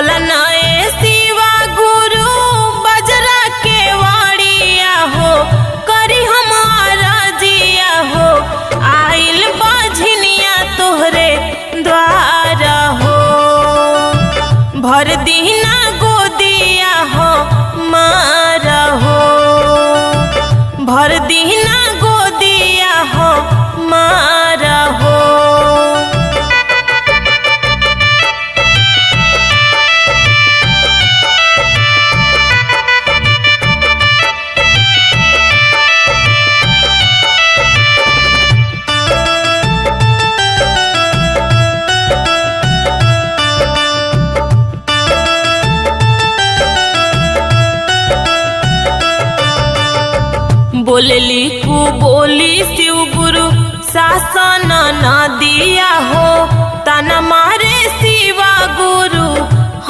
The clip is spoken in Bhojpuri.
नए शिवा गुरु बजरा के वाड़िया हो, करी हमारा जिया हो, आइल बाझनिया तोहरे द्वार हो। भर दीना गोदिया हो मारा हो, भर दीना गोदिया हो मारा हो। बोलली कु बोली शिव गुरु शासन न दिया हो, तना